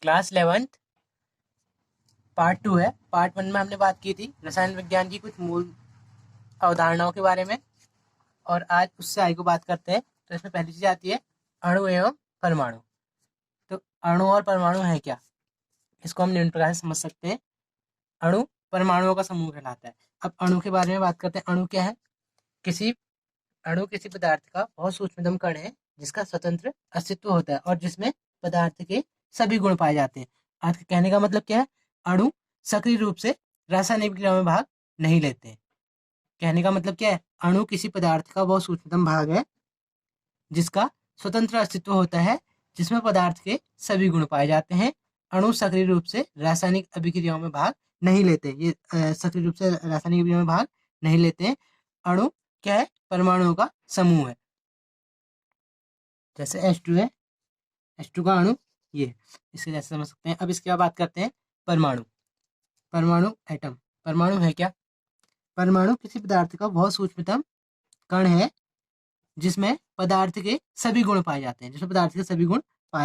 Class 11th part 2 है। Part 1 में हमने बात की थी रसायन विज्ञान की कुछ मूल अवधारणाओं के बारे में, और आज उससे आगे को बात करते हैं। तो इसमें पहली चीज़ आती है अणु एवं परमाणु। तो अणु और परमाणु है क्या, इसको हम निम्न प्रकार से समझ सकते हैं। अणु परमाणुओं का समूह कहलाता है। अब अणु के बारे में बात करते हैं। अणु क्या है? किसी अणु किसी पदार्थ का बहुत सूक्ष्मतम कण है जिसका स्वतंत्र अस्तित्व होता है और जिसमें पदार्थ के सभी गुण पाए जाते हैं। आज कहने का मतलब क्या है? अणु सक्रिय रूप से रासायनिक क्रिया में भाग नहीं लेते हैं। कहने का मतलब क्या है? अणु किसी पदार्थ का बहुत सूक्ष्मतम भाग है जिसका स्वतंत्र अस्तित्व होता है, जिसमें पदार्थ के सभी गुण पाए जाते हैं। अणु सक्रिय रूप से रासायनिक अभिक्रियाओं में भाग नहीं लेते। ये सक्रिय रूप से रासायनिक अभिक्रियाओं में भाग नहीं लेते हैं। अणु क्या है? परमाणुओं का समूह है। जैसे H2 है, H2 का अणु ये, इसके जैसे समझ सकते हैं। अब इसके बाद बात करते हैं परमाणु। परमाणु एटम। परमाणु है क्या? परमाणु किसी पदार्थ का बहुत सूक्ष्मतम कण है जिसमें पदार्थ के सभी गुण पाए जाते हैं। जिसमें पदार्थ के सभी गुण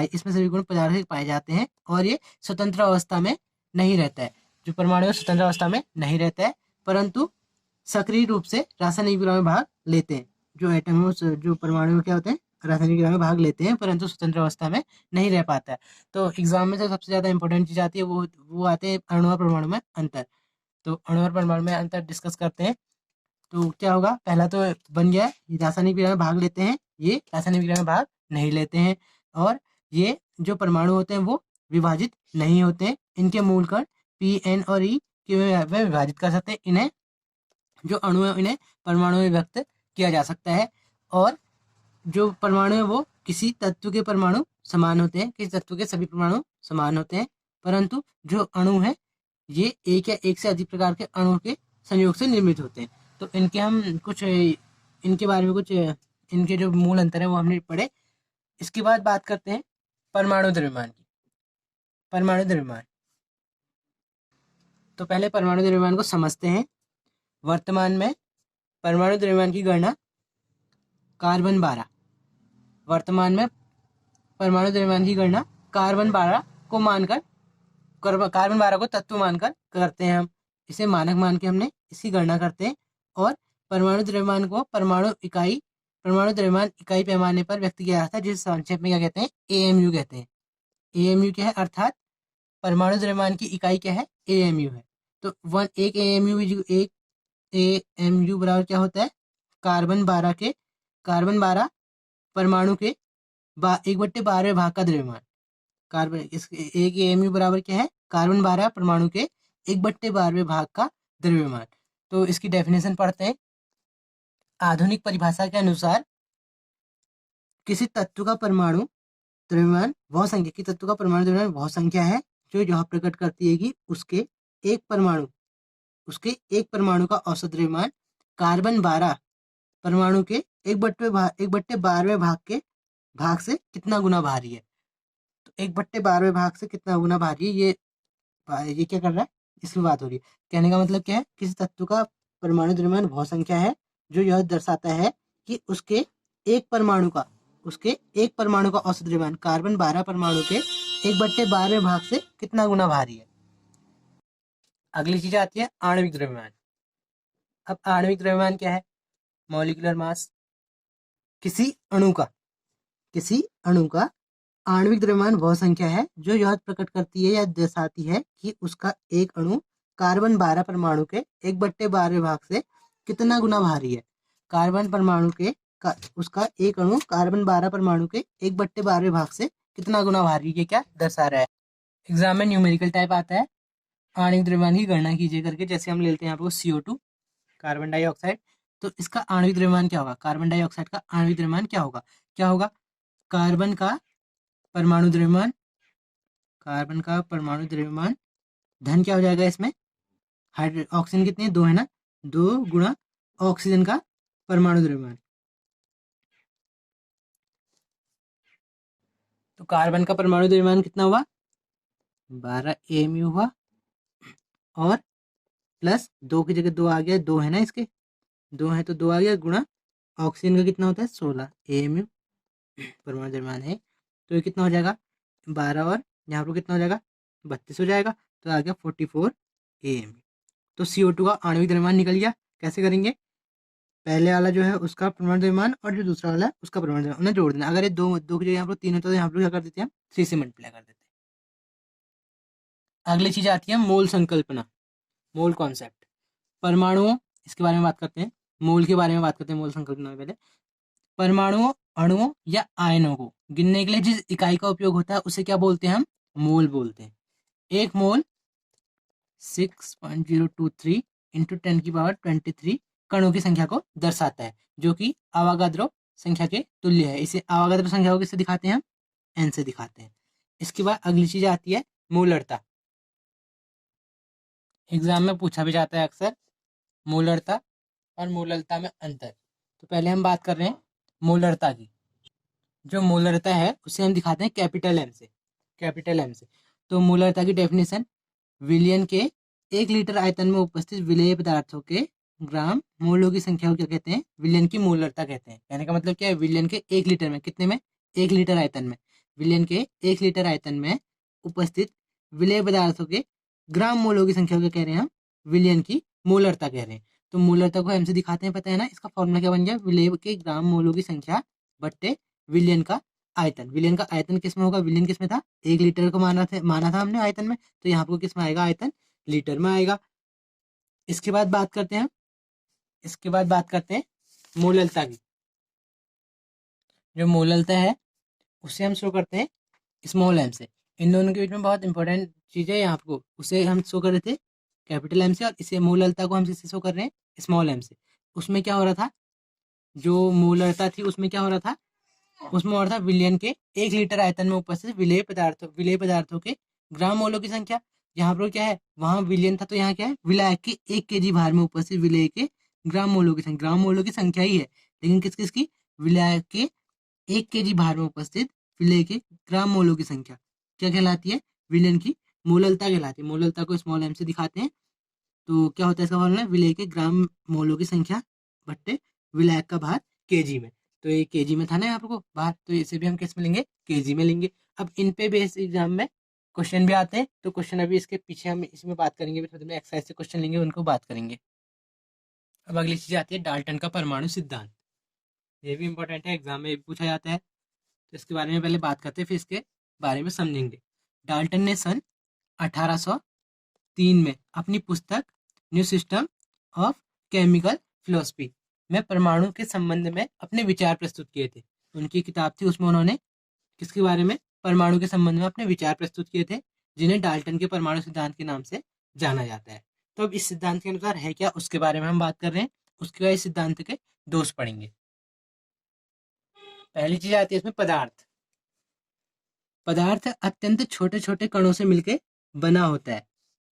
इसमें सभी गुण पदार्थ के पाए जाते हैं और ये स्वतंत्र अवस्था में नहीं रहता है। जो परमाणु है स्वतंत्र अवस्था में नहीं रहता है, परंतु सक्रिय रूप से रासायनिक क्रिया में भाग लेते हैं। जो एटम है, जो परमाणु क्या होते हैं, रासायनिक क्रिया में भाग लेते हैं, परंतु स्वतंत्र अवस्था में नहीं रह पाता है। तो एग्जाम में जो सबसे ज्यादा इंपॉर्टेंट चीज आती है वो आते हैं अणु और परमाणु में अंतर। तो अणु और परमाणु में अंतर डिस्कस करते हैं। तो क्या होगा? पहला तो बन गया रासायनिक क्रिया में भाग लेते हैं, ये रासायनिक क्रिया में भाग नहीं लेते हैं। और ये जो परमाणु होते हैं वो विभाजित नहीं होते हैं। इनके मूल कण पी एन और ई के वे विभाजित कर सकते हैं। इन्हें जो अणु है इन्हें परमाणु में व्यक्त किया जा सकता है। और जो परमाणु है वो किसी तत्व के परमाणु समान होते हैं, किसी तत्व के सभी परमाणु समान होते हैं, परंतु जो अणु है ये एक या एक से अधिक प्रकार के अणुओं के संयोग से निर्मित होते हैं। तो इनके हम कुछ इनके बारे में कुछ इनके जो मूल अंतर है वो हमने पढ़े। इसके बाद बात करते हैं परमाणु द्रव्यमान की। परमाणु द्रव्यमान, तो पहले परमाणु द्रव्यमान को समझते हैं। वर्तमान में परमाणु द्रव्यमान की गणना कार्बन 12, वर्तमान में परमाणु द्रव्यमान की गणना कार्बन 12 को मानकर, कार्बन 12 को तत्व मानकर करते हैं। हम इसे मानक मान के हमने इसकी गणना करते हैं। और परमाणु द्रव्यमान को परमाणु द्रव्यमान इकाई पैमाने पर व्यक्त किया जाता है, जिसे संक्षेप में क्या कहते हैं? एएमयू कहते हैं। एएमयू क्या है? अर्थात परमाणु द्रव्यमान की इकाई क्या है? एएमयू है। तो एक एएमयू बराबर क्या होता है? कार्बन 12 परमाणु के 1/12वें भाग का द्रव्यमान। कार्बन इस एक एएमयू बराबर क्या है? कार्बन 12 परमाणु के 1/12वें भाग का द्रव्यमान। तो इसकी डेफिनेशन पढ़ते हैं। आधुनिक परिभाषा के अनुसार किसी तत्व का परमाणु द्रव्यमान वह संख्या की तत्व का परमाणु द्रव्यमान वह संख्या है जो यह प्रकट करती है कि उसके एक परमाणु का औसत द्रव्यमान कार्बन 12 परमाणु के 1/12वें भाग से कितना गुना भारी है। तो 1/12वें भाग से कितना गुना भारी है, ये क्या कर रहा है? इसमें बात हो रही है। कहने का मतलब क्या है? किसी तत्व का परमाणु द्रव्यमान वह संख्या है जो यह दर्शाता है कि उसके एक परमाणु का औसत द्रव्यमान कार्बन 12 परमाणु के 1/12वें भाग से कितना गुना भारी है। अगली चीज आती है आणविक द्रव्यमान। अब आणविक द्रव्यमान क्या है? Molecular mass. किसी अणु का आणविक द्रव्यमान वह संख्या है जो यह प्रकट करती है या दर्शाती है कि उसका एक अणु कार्बन 12 परमाणु के 1/12वें भाग से कितना गुना भारी है। उसका एक अणु कार्बन 12 परमाणु के 1/12वें भाग से कितना गुना भारी, ये क्या दर्शा रहा है? एग्जाम में न्यूमेरिकल टाइप आता है। आणविक द्रव्यमान की गणना कीजिए करके, जैसे हम लेते हैं यहाँ पे CO2 कार्बन डाइऑक्साइड। तो इसका आणविक द्रव्यमान क्या होगा? कार्बन डाइऑक्साइड का आणविक द्रव्यमान क्या होगा? कार्बन का परमाणु द्रव्यमान धन क्या हो जाएगा इसमें? ऑक्सीजन कितनी है? 2 है ना, 2 गुणा ऑक्सीजन का परमाणु द्रव्यमान। तो कार्बन का परमाणु द्रव्यमान कितना हुआ? 12 एएमयू हुआ, और प्लस 2 की जगह 2 आ गया, 2 है ना, इसके 2 है तो 2 आ गया, गुणा ऑक्सीजन का कितना होता है? 16 एएमयू परमाणु द्रव्यमान है। तो ये कितना हो जाएगा? 12 और यहाँ पर कितना हो जाएगा 32 हो जाएगा, तो आ गया 44 AMU। तो CO2 का आणविक द्रव्यमान निकल गया। कैसे करेंगे, पहले वाला जो है उसका परमाणु द्रव्यमान और जो दूसरा वाला है उसका परमाणु द्रव्यमान उन्हें जोड़ देना। अगर ये दो दो की जगह यहाँ पर 3 होता है तो यहाँ पर क्या कर देते हैं हम 3 से मल्टीप्लाई कर देते हैं। अगली चीज आती है मोल संकल्पना, मोल कॉन्सेप्ट। परमाणुओं, इसके बारे में बात करते हैं, मोल के बारे में बात करते हैं मोल संकल्पना में। पहले परमाणुओं, अणुओं या आयनों को गिनने के लिए जिस इकाई का उपयोग होता है उसे क्या बोलते हैं हम, मोल बोलते हैं। एक मोल 6.023 इंटू 10⁻23 कणों की संख्या को दर्शाता है, जो कि आवागाद्रो संख्या के तुल्य है। इसे आवागाद्रो संख्या को किससे दिखाते हैं हम, एन से दिखाते हैं। इसके बाद अगली चीज आती है मोलरता। एग्जाम में पूछा भी जाता है अक्सर मोलरता और मोलरता में अंतर। तो पहले हम बात कर रहे हैं मोलरता की। जो मोलरता है उसे हम दिखाते हैं कैपिटल एम से, कैपिटल एम से। तो मोलरता की डेफिनेशन, विलयन के 1 लीटर आयतन में उपस्थित विलेय पदार्थों के ग्राम मोलों की संख्या को क्या कहते हैं, विलयन की मोलरता कहते हैं। कहने का मतलब क्या है, विलयन के 1 लीटर में, कितने में, 1 लीटर आयतन में, विलयन के 1 लीटर आयतन में उपस्थित विलेय पदार्थों के ग्राम मोलों की संख्या को कह रहे हैं हम विलयन की मोलरता कह रहे हैं। तो मोलरता को हमसे दिखाते हैं, पता है ना, इसका फॉर्मूला क्या बन गया, विलेय के ग्राम मोलों की संख्या बट्टे विलयन का आयतन। विलयन का आयतन किस में होगा, विलयन किस में था, 1 लीटर को माना था हमने आयतन में, तो यहाँ पर किस में आएगा, आयतन लीटर में आएगा। इसके बाद बात करते हैं, इसके बाद बात करते हैं मोललता की। जो मोललता है उसे हम शो करते हैं स्मॉल एम से। इन दोनों के बीच में बहुत इंपॉर्टेंट चीज है यहाँ आपको, उसे हम शो कर रहे थे कैपिटल एम से, और इसे मोललता को हम किससे शो कर रहे हैं, स्मॉल एम से। उसमें क्या हो रहा था, जो मोलरता थी उसमें क्या हो रहा था, उसमें हो रहा था विलयन के 1 लीटर आयतन में उपस्थित विलेय पदार्थों के ग्राम मोलों की संख्या। यहाँ पर क्या है, वहां विलयन था तो यहाँ क्या है, विलायक के 1 kg भार में उपस्थित विलेय के ग्राम मोलों की संख्या, ग्राम मोलों की संख्या ही है, लेकिन किस किस की, विलायक के 1 kg भार में उपस्थित विलेय के ग्राम मोलों की संख्या क्या कहलाती है, विलयन की मोललता कहलाती है। मोललता को स्मॉल एम से दिखाते हैं। तो क्या होता है इसका फॉर्मूला, विलेय के ग्राम मोलों की संख्या बट्टे विलायक का भार केजी में। तो ये केजी में था ना यहाँ को भार, तो इसे भी हम किस में लेंगे, केजी में लेंगे। अब इन पे बेस एग्जाम में क्वेश्चन भी आते हैं, तो क्वेश्चन अभी इसके पीछे हम इसमें बात करेंगे, एक्सरसाइज से क्वेश्चन लेंगे, उनको बात करेंगे। अब अगली चीज आती है डाल्टन का परमाणु सिद्धांत। ये भी इंपॉर्टेंट है, एग्जाम में भी पूछा जाता है, तो इसके बारे में पहले बात करते हैं, फिर इसके बारे में समझेंगे। डाल्टन ने सन 1803 में अपनी पुस्तक new system of chemical philosophy में परमाणु के संबंध में अपने विचार प्रस्तुत किए थे। उनकी किताब थी, उसमें उन्होंने किसके बारे में, परमाणु के संबंध में अपने विचार प्रस्तुत किए थे, जिन्हें डाल्टन के परमाणु सिद्धांत के नाम से जाना जाता है। तो अब इस सिद्धांत के अनुसार है क्या, उसके बारे में हम बात कर रहे हैं। उसके बाद इस सिद्धांत के दोष पढ़ेंगे। पहली चीज आती है इसमें पदार्थ। पदार्थ अत्यंत छोटे छोटे कणों से मिलकर बना होता है,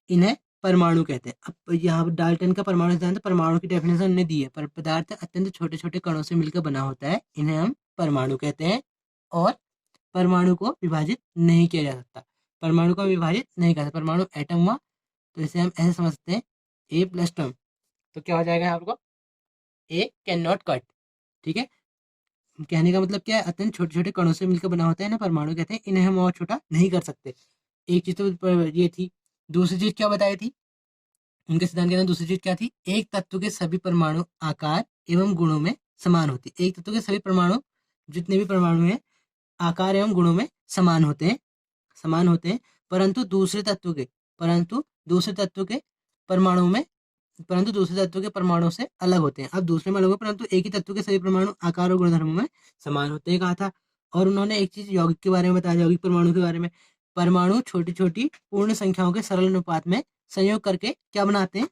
इन्हें परमाणु कहते हैं। अब यहाँ डाल्टन का परमाणु सिद्धांत, परमाणु की डेफिनेशन ने दी है, पर पदार्थ अत्यंत छोटे छोटे कणों से मिलकर बना होता है, इन्हें हम परमाणु कहते हैं। और परमाणु को विभाजित नहीं किया जा सकता, परमाणु को विभाजित नहीं कर सकता। परमाणु एटम हुआ, तो इसे हम ऐसे समझ सकते हैं ए प्लस टर्म, तो क्या हो जाएगा यहाँ पर, ए कैन नॉट कट। ठीक है, कहने का मतलब क्या है, अत्यंत छोटे छोटे कणों से मिलकर बना होता है ना, परमाणु कहते हैं, इन्हें हम और छोटा नहीं कर सकते। एक चीज तो ये थी। दूसरी चीज क्या बताई थी उनके सिद्धांत के अंदर, दूसरी चीज क्या थी, एक तत्व के सभी परमाणु आकार एवं गुणों में समान होती है। एक तत्व के सभी परमाणु, जितने भी परमाणु हैं, आकार एवं गुणों में समान होते हैं, समान होते हैं, परंतु दूसरे तत्व के परमाणु में, परंतु दूसरे तत्व के परमाणु से अलग होते हैं। अब दूसरे में अलग हो, परंतु एक ही तत्व के सभी परमाणु आकार और गुणधर्मों में समान होते हैं कहा था। और उन्होंने एक चीज यौगिक के बारे में बताया, यौगिक परमाणु के बारे में। परमाणु छोटी छोटी पूर्ण संख्याओं के सरल अनुपात में संयोग करके क्या बनाते हैं,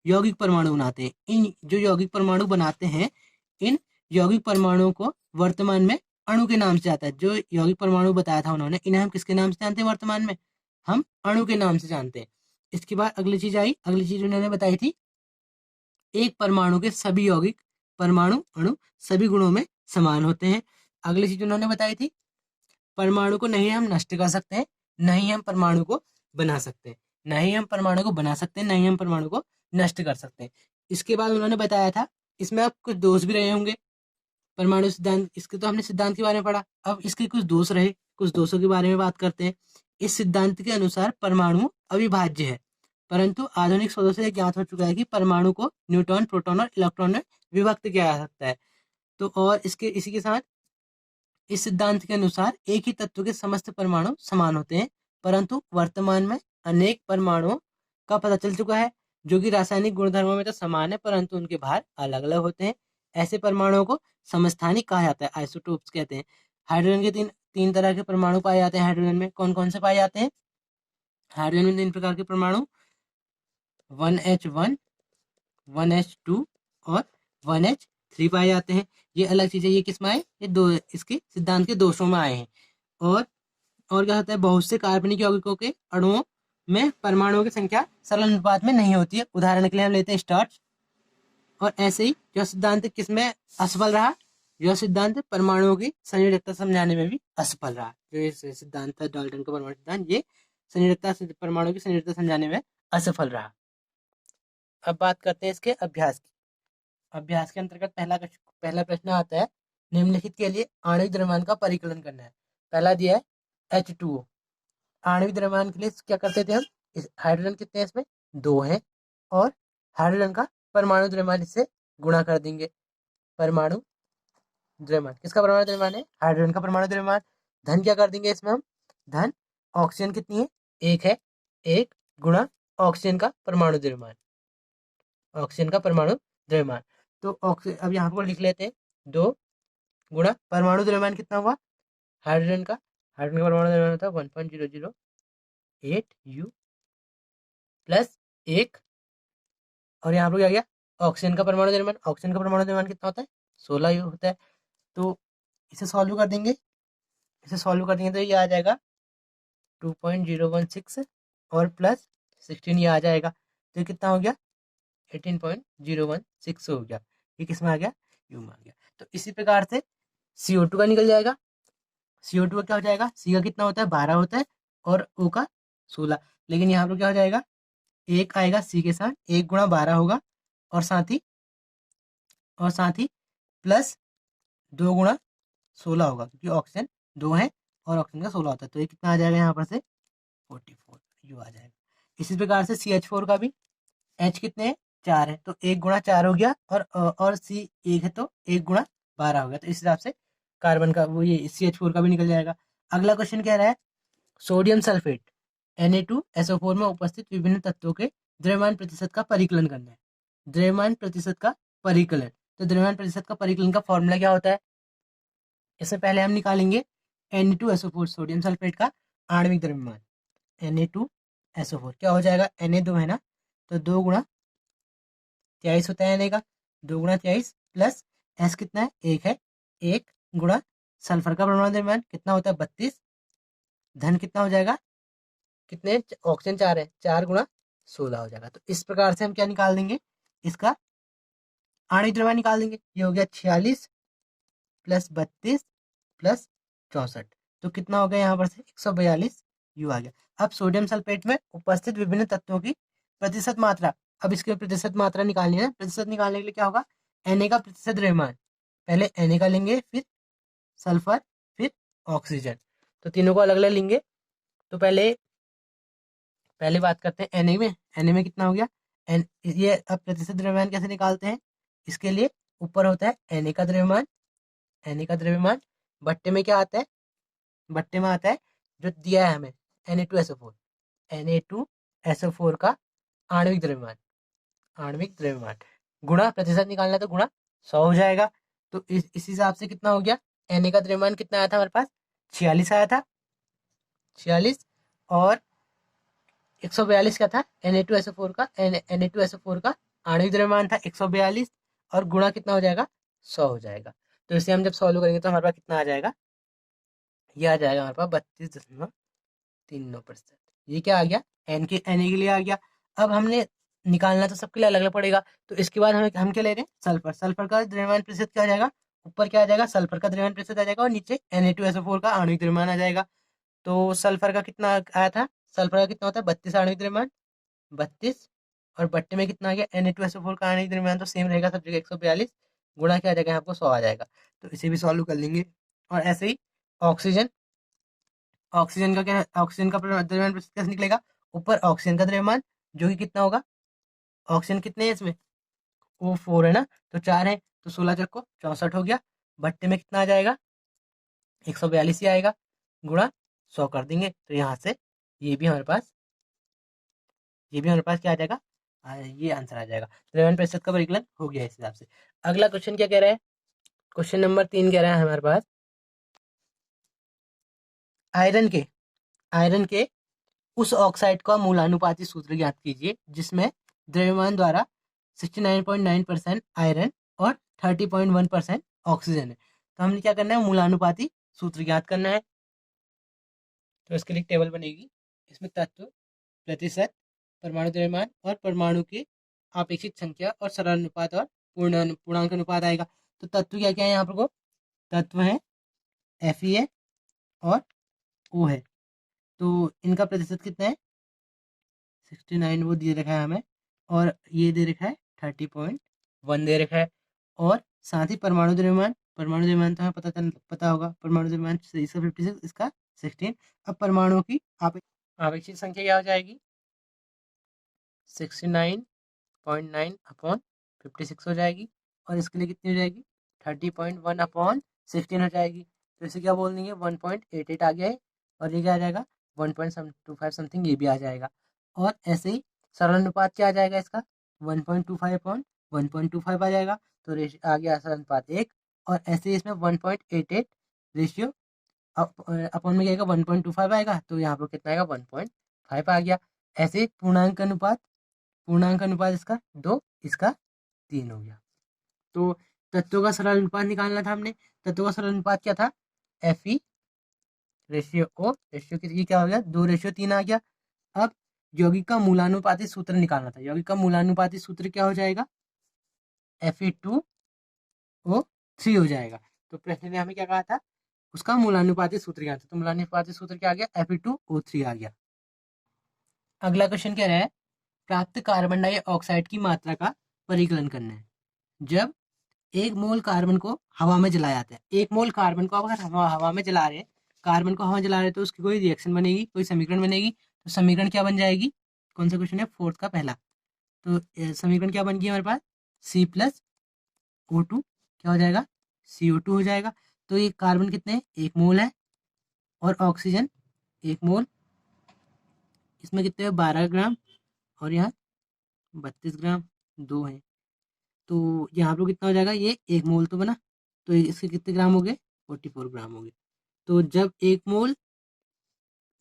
यौगिक परमाणु बनाते हैं। इन जो यौगिक परमाणु बनाते हैं, इन यौगिक परमाणुओं को वर्तमान में अणु के नाम से आता है। जो यौगिक परमाणु बताया था उन्होंने, इन्हें हम किसके नाम से जानते हैं, वर्तमान में हम अणु के नाम से जानते हैं। इसके बाद अगली चीज आई, अगली चीज उन्होंने बताई थी, एक परमाणु के सभी यौगिक परमाणु अणु सभी गुणों में समान होते हैं। अगली चीज उन्होंने बताई थी, परमाणु को नहीं हम नष्ट कर सकते हैं, नहीं हम परमाणु को बना सकते हैं, नहीं हम परमाणु को बना सकते हैं, नहीं हम परमाणु को नष्ट कर सकते हैं। इसके बाद उन्होंने बताया था, इसमें अब कुछ दोष भी रहे होंगे परमाणु सिद्धांत, इसके तो हमने सिद्धांत के बारे में पढ़ा, अब इसके कुछ दोष रहे, कुछ दोषों के बारे में बात करते हैं। इस सिद्धांत के अनुसार परमाणु अविभाज्य है, परंतु आधुनिक शोधों से ज्ञात हो चुका है कि परमाणु को न्यूट्रॉन, प्रोटॉन और इलेक्ट्रॉन में विभक्त किया जा सकता है। तो और इसी के साथ इस सिद्धांत के अनुसार एक ही तत्व के समस्त परमाणु समान होते हैं, परंतु वर्तमान में अनेक परमाणुओं का पता चल चुका है जो कि रासायनिक गुणधर्मों में तो समान है, परंतु उनके भार अलग अलग होते हैं। ऐसे परमाणुओं को समस्थानिक कहा जाता है, आइसोटोप्स कहते हैं। हाइड्रोजन के तीन तीन तरह के परमाणु पाए जाते हैं। हाइड्रोजन में कौन कौन से पाए जाते हैं? हाइड्रोजन में तीन प्रकार के परमाणु 1H1, 1H2 और 1H3 पाए जाते हैं। ये अलग चीज़ है। ये किस में आए? ये दो इसके सिद्धांत के दोषों में आए हैं। और क्या होता है? बहुत से कार्बनिक यौगिकों के अणुओं में परमाणुओं की संख्या सरल अनुपात में नहीं होती है। उदाहरण के लिए हम लेते हैं स्टार्च। और ऐसे ही जो सिद्धांत किसमें असफल रहा? जो सिद्धांत परमाणुओं की संयोजकता समझाने में भी असफल रहा। जो ये सिद्धांत था डाल्टन का परमाणु सिद्धांत, ये परमाणु की संयोजकता समझाने में असफल रहा। अब बात करते हैं इसके अभ्यास की। अभ्यास के अंतर्गत पहला प्रश्न आता है, निम्नलिखित के लिए आणविक द्रव्यमान का परिकलन करना है। पहला दिया है H2O। आणविक द्रव्यमान के लिए क्या करते थे हम? हाइड्रोजन कितने हैं इसमें? 2 हैं, और हाइड्रोजन का परमाणु द्रव्यमान इससे गुणा कर देंगे। परमाणु द्रव्यमान किसका परमाणु द्रव्यमान है? हाइड्रोजन का परमाणु द्रव्यमान। धन क्या कर देंगे इसमें हम? धन ऑक्सीजन कितनी है? 1 है। 1 गुणा ऑक्सीजन का परमाणु द्रव्यमान। ऑक्सीजन का परमाणु द्रव्यमान। तो अब यहाँ पर लिख लेते हैं 2 गुणा परमाणु द्रव्यमान कितना हुआ? हाइड्रोजन का परमाणु द्रव्यमान था 1.008 U प्लस 1, और यहाँ पर क्या गया? ऑक्सीजन का परमाणु द्रव्यमान। ऑक्सीजन का परमाणु द्रव्यमान कितना होता है? 16 U होता है। तो इसे सॉल्व कर देंगे। तो ये आ जाएगा 2.016 और प्लस 16 ये आ जाएगा। तो ये कितना हो गया? 18.016 हो गया। ये किस में आ गया? यू में आ गया। तो इसी प्रकार से CO2 का निकल जाएगा। CO2 का क्या हो जाएगा? C का कितना होता है? 12 होता है, और O का 16। लेकिन यहाँ पर क्या हो जाएगा? 1 आएगा C के साथ, 1 गुणा 12 होगा, और साथ ही प्लस 2 गुणा 16 होगा, क्योंकि ऑक्सीजन 2 है और ऑक्सीजन का 16 होता है। तो ये कितना आ जाएगा यहाँ पर से? 44 यू आ जाएगा। इसी प्रकार से CH4 का भी, H कितने हैं? 4 है, तो 1 गुणा 4 हो गया, और C 1 है, तो 1 गुणा 12 हो गया। तो इस हिसाब से कार्बन का वो ये CH4 का भी निकल जाएगा। अगला क्वेश्चन कह रहा है, सोडियम सल्फेट Na2SO4 में उपस्थित विभिन्न तत्वों के द्रव्यमान प्रतिशत का परिकलन करना है। द्रव्यमान प्रतिशत का परिकलन। तो द्रव्यमान प्रतिशत का परिकलन का फॉर्मूला क्या होता है? इससे पहले हम निकालेंगे Na2SO4 सोडियम सल्फेट का आणविक द्रव्यमान। Na2SO4 क्या हो जाएगा? Na 2 है ना, तो 2 गुणा 23 होता है Na का। 2 गुणा 23 प्लस S कितना है? 1 है। 1 गुणा सल्फर का परमाणु द्रव्यमान कितना होता है? 32। धन कितना हो जाएगा? कितने? ऑक्सीजन 4 है, 4 गुणा 16 हो जाएगा। तो इस प्रकार से हम क्या निकाल देंगे? इसका आणविक द्रव्यमान निकाल देंगे। ये हो गया 46 प्लस 32 प्लस 64। तो कितना हो गया यहाँ पर से? 142 यू आ गया। अब सोडियम सल्फेट में उपस्थित विभिन्न तत्वों की प्रतिशत मात्रा। अब इसके प्रतिशत मात्रा निकालनी है। प्रतिशत निकालने के लिए क्या होगा? Na का प्रतिशत द्रव्यमान। पहले Na का लेंगे, फिर सल्फर, फिर ऑक्सीजन। तो तीनों को अलग अलग लेंगे। तो पहले बात करते हैं Na में। Na में कितना हो गया? ये अब प्रतिशत द्रव्यमान कैसे निकालते हैं? इसके लिए ऊपर होता है Na का द्रव्यमान। बट्टे में क्या आता है? बट्टे में आता है जो दिया है हमें, Na2SO4। Na2SO4 का आणविक द्रव्यमान गुणा प्रतिशत निकालना है, तो गुणा 100 हो जाएगा। तो इस हिसाब से कितना हो गया? Na का द्रव्यमान कितना आया था हमारे पास? 46 आया था। 46 और 142 क्या था? Na2SO4 का आणविक द्रव्यमान था 142, और गुणा कितना हो जाएगा? 100 हो जाएगा। तो इसे हम जब सॉल्व करेंगे तो हमारे पास कितना आ जाएगा? ये आ जाएगा हमारे पास 32.39%। ये क्या आ गया? Na के लिए आ गया। अब हमने निकालना तो सबके लिए अलग अलग पड़ेगा। तो इसके बाद हम क्या ले रहे हैं? सल्फर का द्रव्यमान प्रतिशत क्या आ जाएगा? ऊपर क्या आ जाएगा? सल्फर का द्रव्यमान प्रतिशत आ जाएगा, और नीचे Na2SO4 का आणविक द्रव्यमान आ जाएगा। तो सल्फर का कितना आया था? सल्फर का कितना होता है? 32 आणविक द्रव्यमान। 32, और बट्टे में कितना आ गया? Na2SO4 का आणविक द्रव्यमान तो सेम रहेगा सब जगह 142, गुणा क्या आ जाएगा? आपको 100 आ जाएगा। तो इसे भी सॉल्व कर लेंगे। और ऐसे ही ऑक्सीजन ऑक्सीजन का क्या, ऑक्सीजन का द्रव्यमान प्रतिशत कैसे निकलेगा, ऊपर ऑक्सीजन का द्रव्यमान जो कि कितना होगा, ऑक्सीजन कितने हैं इसमें, वो 4 है ना, तो 4 है, तो 16 चक्को 64 हो गया, भट्टे में कितना आ जाएगा, 142 ही आएगा, गुणा 100 कर देंगे, तो यहाँ से ये भी हमारे पास ये भी हमारे पास क्या आ जाएगा, ये आंसर आ जाएगा। 53% का परिकलन हो गया इस हिसाब से। अगला क्वेश्चन क्या कह रहा है, क्वेश्चन नंबर 3 कह रहा है हमारे पास, आयरन के आयरन के उस ऑक्साइड का मूलानुपाती सूत्र ज्ञात कीजिए जिसमें द्रव्यमान द्वारा 69.9% आयरन और 30.1% ऑक्सीजन है। तो हमने क्या करना है, मूलानुपाती सूत्र ज्ञात करना है। तो इसके लिए टेबल बनेगी, इसमें तत्व, प्रतिशत, परमाणु द्रव्यमान और परमाणु की आपेक्षिक संख्या और सरल अनुपात और पूर्णांक अनुपात आएगा। तो तत्व क्या क्या है यहाँ पर को, तत्व है Fe है और O है। तो इनका प्रतिशत कितना है, 69 वो दे रखा है हमें, और ये दे रखा है 30.1 दे रखा है। और साथ ही परमाणु द्रव्यमान तो हमें पता होगा, परमाणु द्रव्यमान इसका 56, इसका 16। अब परमाणुओं की आपेक्षिक संख्या क्या हो जाएगी, 69.9 अपॉन 56 हो जाएगी, और इसके लिए कितनी हो जाएगी, 30.1 अपॉन 16 हो जाएगी। तो इसे क्या बोल देंगे, 1.88 आ गया है, और ये क्या आ जाएगा, 1.25 समथिंग ये भी आ जाएगा। और ऐसे ही सरल अनुपात क्या आ जाएगा इसका, 1.25 अपॉन 1.25 आ जाएगा, तो रेशियो आ गया सरल अनुपात 1। और ऐसे ही इसमें 1.88 रेशियो अपॉन में क्या आएगा, 1.25 आएगा, तो यहाँ पर कितना आएगा, 1.5 आ गया। ऐसे ही पूर्णांक अनुपात इसका 2, इसका 3 हो गया। तो तत्वों का सरल अनुपात निकालना था हमने, तत्वों का सरल अनुपात क्या था, Fe रेशियो O रेशियो की क्या हो गया, 2:3 आ गया। अब यौगिक का मूलानुपाती सूत्र निकालना था, यौगिक का मूलानुपाती सूत्र क्या हो जाएगा, Fe2O3 हो जाएगा। तो प्रश्न ने हमें क्या कहा था, उसका मूलानुपाती सूत्र क्या था, तो मूलानुपाती सूत्र क्या आ गया, Fe2O3 आ गया। अगला क्वेश्चन क्या रहा है, प्राप्त कार्बन डाइऑक्साइड की मात्रा का परिकलन करना है। जब 1 मोल कार्बन को हवा में जलाया जाता है, 1 मोल कार्बन को अगर हम हवा में जला रहे हैं, कार्बन को हवा में जला रहे हैं, तो उसकी कोई रिएक्शन बनेगी, कोई समीकरण बनेगी। तो समीकरण क्या बन जाएगी, कौन सा क्वेश्चन है, 4th का पहला। तो समीकरण क्या बन गई हमारे पास, C+O2 क्या हो जाएगा, CO2 हो जाएगा। तो ये कार्बन कितने हैं, 1 मोल है, और ऑक्सीजन 1 मोल, इसमें कितने 12 ग्राम, और यहाँ 32 ग्राम, 2 है। तो यहाँ पर कितना हो जाएगा, ये 1 मोल तो बना, तो इसके कितने ग्राम हो गए, 44 ग्राम हो गए। तो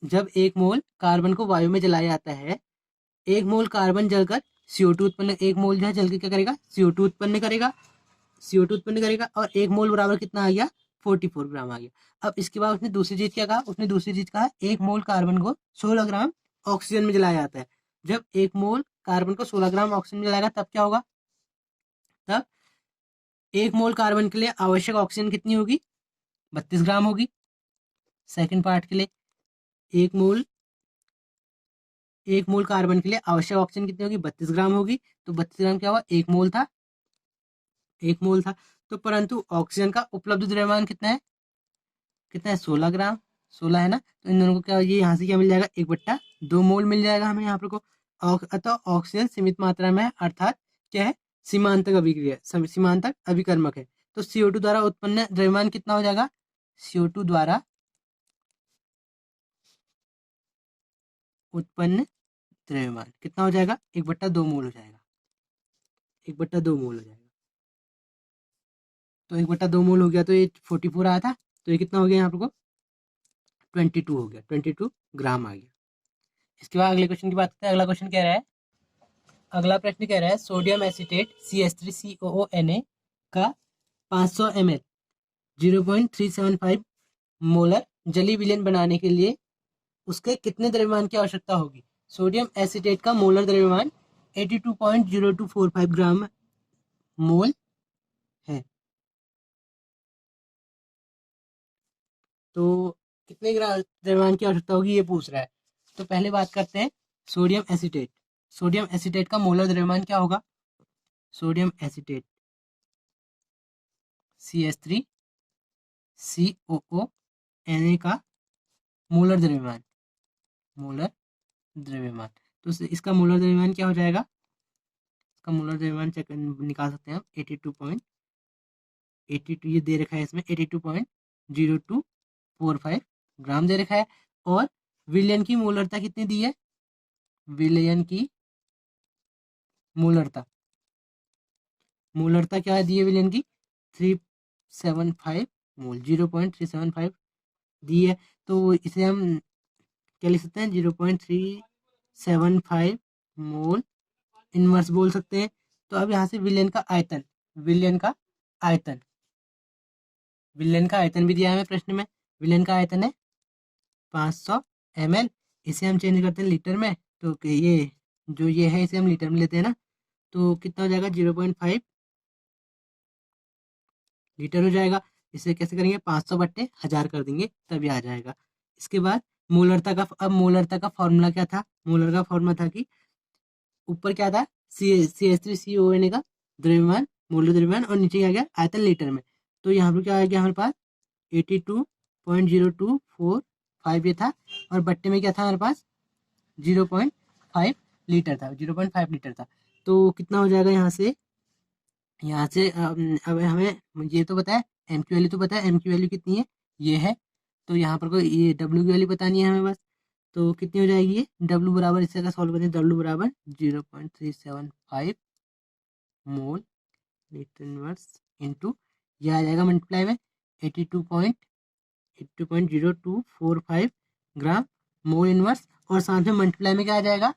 जब एक मोल कार्बन को वायु में जलाया जाता है, 1 मोल कार्बन जलकर CO2 उत्पन्न, 1 मोल जो है जल के क्या करेगा, CO2 उत्पन्न करेगा, और 1 मोल बराबर कितना आ गया, 44 ग्राम आ गया। अब इसके बाद उसने दूसरी चीज क्या कहा, 1 मोल कार्बन को 16 ग्राम ऑक्सीजन में जलाया जाता है। जब 1 मोल कार्बन को 16 ग्राम ऑक्सीजन में जलाएगा, तब क्या होगा, तब 1 मोल कार्बन के लिए आवश्यक ऑक्सीजन कितनी होगी, 32 ग्राम होगी। सेकंड पार्ट के लिए, 1 मोल 1 मोल कार्बन के लिए आवश्यक ऑक्सीजन कितनी होगी, 32 ग्राम होगी। तो 32 ग्राम क्या हुआ, 1 मोल था। तो परंतु ऑक्सीजन का उपलब्ध द्रव्यमान कितना है 16 ग्राम, 16 है ना। तो इन दोनों को क्या, ये यहाँ से क्या मिल जाएगा, 1/2 मोल मिल जाएगा हमें यहाँ पर को। अतः ऑक्सीजन सीमित मात्रा में है, अर्थात क्या है, सीमांतक अभिक्रिया, सीमांतक अभिकर्मक है। तो CO2 द्वारा उत्पन्न द्रव्यमान कितना हो जाएगा, CO2 द्वारा उत्पन्न द्रव्यमान कितना हो जाएगा, 1/2 मोल हो जाएगा, 1/2 मोल हो जाएगा। तो 1/2 मोल हो गया, तो ये 44 आया था, तो ये कितना हो गया यहाँ पर को, 22 हो गया, 22 ग्राम आ गया। इसके बाद अगले क्वेश्चन की बात करते हैं। अगला क्वेश्चन कह रहा है, अगला प्रश्न कह रहा है, सोडियम एसीटेट CH3COONA का 500 ml 0.375 मोलर जलीय विलयन बनाने के लिए उसके कितने द्रव्यमान की आवश्यकता होगी। सोडियम एसीटेट का मोलर द्रव्यमान 82.0245 ग्राम मोल है। तो कितने ग्राम द्रव्यमान की आवश्यकता होगी, ये पूछ रहा है। तो पहले बात करते हैं सोडियम एसीटेट का मोलर द्रव्यमान क्या होगा, सोडियम एसीटेट CH3COO Na का मोलर द्रव्यमान, मोलर द्रव्यमान। तो इसका मोलर द्रव्यमान क्या हो जाएगा, इसका मोलर द्रव्यमान चेक निकाल सकते हैं हम 82 ये दे रखा है इसमें 82.0245 ग्राम दे रखा है। और विलयन की मोलरता कितनी दी है, विलयन की मोलरता, मोलरता क्या दी है विलयन की 375 मोल, 0.375 दी है। तो इसे हम क्या लिख सकते हैं, 0.375 मोल इनवर्स बोल सकते हैं। तो अब यहाँ से विलयन का आयतन, विलयन का आयतन, विलयन का आयतन भी दिया है हमें प्रश्न में। विलयन का आयतन है 500 ml। इसे हम चेंज करते हैं लीटर में, तो ये जो ये है इसे हम लीटर में लेते हैं ना, तो कितना हो जाएगा 0.5 लीटर हो जाएगा। इसे कैसे करेंगे, 500/1000 कर देंगे तभी आ जाएगा। इसके बाद मोलरता का, अब मोलरता का फॉर्मूला क्या था, मोलर का फॉर्मूला था कि ऊपर क्या था CH3CONA का द्रव्यमान, मोलर द्रव्यमान, और नीचे क्या गया आयतन लीटर में। तो यहाँ पर क्या आ गया हमारे पास 82.0245 ये था, और बट्टे में क्या था हमारे पास 0.5 लीटर था, 0.5 लीटर था। तो कितना हो जाएगा यहाँ से, अब हमें ये तो पता है एम की वैल्यू, तो पता है एम की वैल्यू कितनी है, ये है। तो यहाँ पर कोई ये डब्ल्यू की वैल्यू बतानी है हमें बस। तो कितनी हो जाएगी ये, डब्ल्यू बराबर, इससे अगर सॉल्व करें डब्ल्यू बराबर 0.375 मोल लीटर इनवर्स इंटू, यह आ जाएगा मल्टीप्लाई में 82.0245 ग्राम मोल इनवर्स, और साथ में मल्टीप्लाई में क्या आ जाएगा,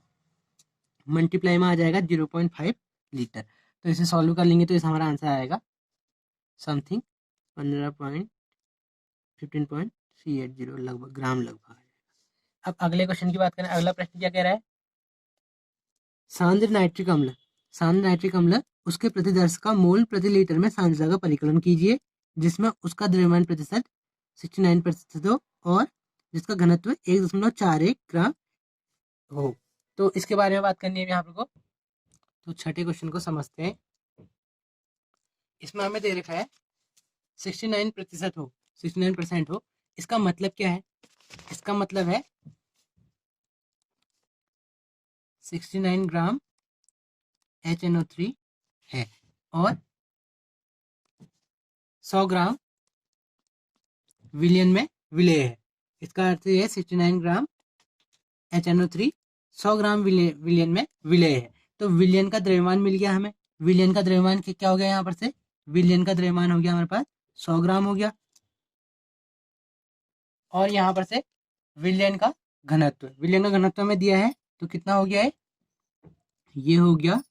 मल्टीप्लाई में आ जाएगा 0.5 लीटर। तो इसे सॉल्व कर लेंगे तो इस हमारा आंसर आएगा समथिंग 15.380 लगभग ग्राम लगभग। अब अगले क्वेश्चन की बात करें, अगला प्रश्न क्या कह रहा है, सांद्र नाइट्रिक अम्ल, सांद्र नाइट्रिक अम्ल उसके प्रतिदर्श का मोल प्रति लीटर में सांद्रता का परिकलन कीजिए जिसमें उसका द्रव्यमान प्रतिशत 69% हो और जिसका घनत्व 1.41 ग्राम हो। तो इसके बारे में बात करनी है यहाँ पर को। तो छठे क्वेश्चन को समझते हैं। इसमें हमें दे रखा है 69% हो, 69% हो। इसका मतलब क्या है, इसका मतलब है 69 ग्राम HNO3 है और 100 ग्राम विलियन में विलेय है। इसका अर्थ ये है 69 ग्राम HNO3 100 ग्राम विलियन में विलेय है। तो विलियन का द्रव्यमान मिल गया हमें, विलियन का द्रव्यमान क्या हो गया यहाँ पर से, विलियन का द्रव्यमान हो गया हमारे पास 100 ग्राम हो गया, और यहाँ पर से विलियन का घनत्व, विलियन का घनत्व में दिया है तो कितना हो गया है, ये हो गया